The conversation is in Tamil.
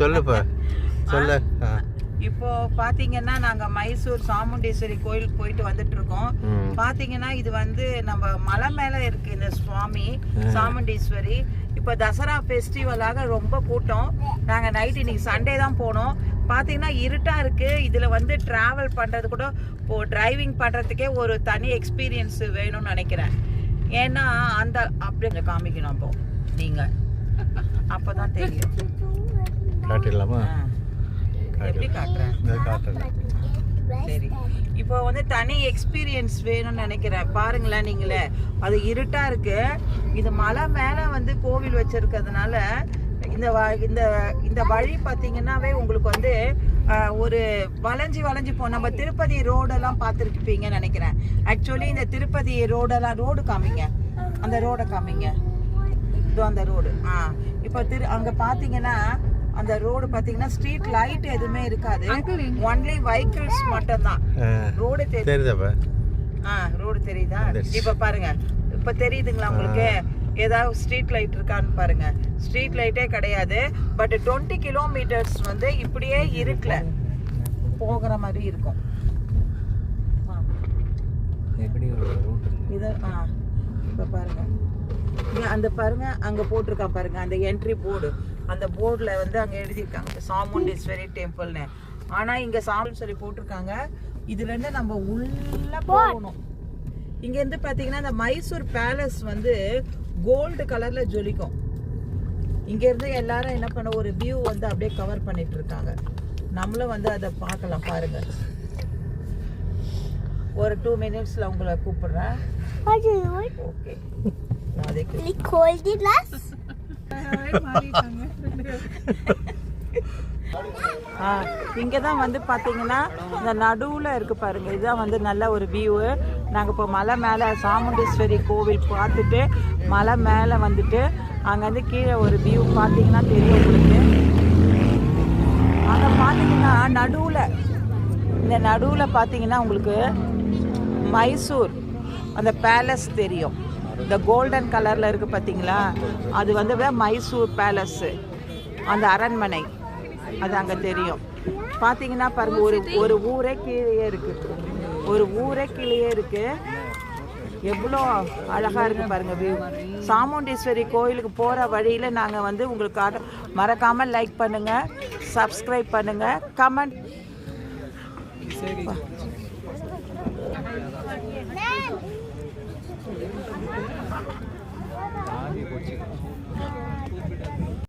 சொல்லுப்பா சொல்லு. இப்போ பாத்தீங்கன்னா நாங்க மைசூர் சாமுண்டீஸ்வரி கோயிலுக்கு போயிட்டு வந்துட்டு இருக்கோம். பாத்தீங்கன்னா இது வந்து நம்ம மலை மேல இருக்கு இந்த சுவாமி சாமுண்டீஸ்வரி. இப்போ தசரா ஃபெஸ்டிவலாக ரொம்ப கூட்டம். நாங்க நைட் இன்னைக்கு சண்டே தான் போனோம். பாத்தீங்கன்னா இருட்டா இருக்கு. இதுல வந்து டிராவல் பண்றது கூட இப்போ டிரைவிங் பண்றதுக்கே ஒரு தனி எக்ஸ்பீரியன்ஸ் வேணும்னு நினைக்கிறேன். ஏன்னா அந்த அப்படியே காமிக்கணும் அப்போ நீங்க அப்பதான் தெரியும். காட்டிடலாமா? எப்படி காட்டுறேன்? சரி, இப்போ வந்து தனி எக்ஸ்பீரியன்ஸ் வேணும்னு நினைக்கிறேன். பாருங்களேன் நீங்களே, அது இருட்டா இருக்கு. இது மலை மேல வந்து கோவில் வச்சிருக்கிறதுனால இந்த வழி பார்த்தீங்கன்னாவே உங்களுக்கு வந்து ஒரு வளைஞ்சி போ. நம்ம திருப்பதி ரோடெல்லாம் பார்த்துருப்பீங்கன்னு நினைக்கிறேன். ஆக்சுவலி இந்த திருப்பதி ரோடு காமிங்க, அந்த ரோடை காமிங்க. இதோ அந்த ரோடு. இப்போ அங்கே பார்த்தீங்கன்னா அந்த ரோடு பார்த்தீங்கன்னா ஸ்ட்ரீட் லைட் எதுவுமே இருக்காது. ஒன்லி வெஹிக்கிள்ஸ் மட்டும் தான். ரோடு தெரியுதா? ரோடு தெரியுதா? இப்போ பாருங்க, இப்போ தெரியுதுங்களா உங்களுக்கு? ஏதாவது ஸ்ட்ரீட் லைட் இருக்கான்னு பாருங்க. ஸ்ட்ரீட் லைட்டே கிடையாது. பட் 20 கிலோமீட்டர்ஸ் வந்து இப்படியே இருக்குல போகிற மாதிரி இருக்கும். இது இப்போ பாருங்க, அந்த பாருங்க அங்க போட்டிருக்கா பாருங்க அந்த என்ட்ரி போர்டு. அந்த போர்டுல வந்து அங்க எழுதியிருக்காங்க சாமுண்டீஸ்வரி டெம்பிள்னு. ஆனா இங்க சாமுண்டீஸ்வரி போட்டிருக்காங்க. இதுல இருந்து நம்ம உள்ள போகணும். இங்க இருந்து பாத்தீங்கன்னா இந்த மைசூர் பேலஸ் வந்து கோல்டு கலர்ல ஜொலிக்கும். இங்க இருந்து எல்லாரும் என்ன பண்ண ஒரு வியூ வந்து அப்படியே கவர் பண்ணிட்டு இருக்காங்க. நம்மளும் வந்து அதை பார்க்கலாம். பாருங்க, ஒரு 2 மினிட்ஸ்ல உங்களை கூப்பிடுறேன். ஓகே, இங்கதான் வந்து பாத்தீங்கன்னா இந்த நடுவுல இருக்கு பாருங்க. இதுதான் வந்து நல்ல ஒரு வியூ. நாங்க இப்போ மலை மேல சாமுண்டீஸ்வரி கோவில் பார்த்துட்டு மலை மேல வந்துட்டு அங்க வந்து கீழே ஒரு வியூ பாத்தீங்கன்னா தெரியும் உங்களுக்கு. அங்க பாத்தீங்கன்னா இந்த நடுவுல பாத்தீங்கன்னா உங்களுக்கு மைசூர் அந்த பேலஸ் தெரியும். இந்த கோல்டன் கலர்ல இருக்கு பாத்தீங்களா, அது வந்து மைசூர் பேலஸ், அந்த அரண்மனை அது அங்க தெரியும். பாத்தீங்கன்னா பாருங்க, ஒரு ஊரே கீழே இருக்கு. எவ்வளோ அழகா இருக்கு பாருங்க வியூ. சாமுண்டீஸ்வரி கோயிலுக்கு போற வழியில நாங்க வந்து உங்களுக்காக மறக்காம லைக் பண்ணுங்க, சப்ஸ்கிரைப் பண்ணுங்க, கமெண்ட்.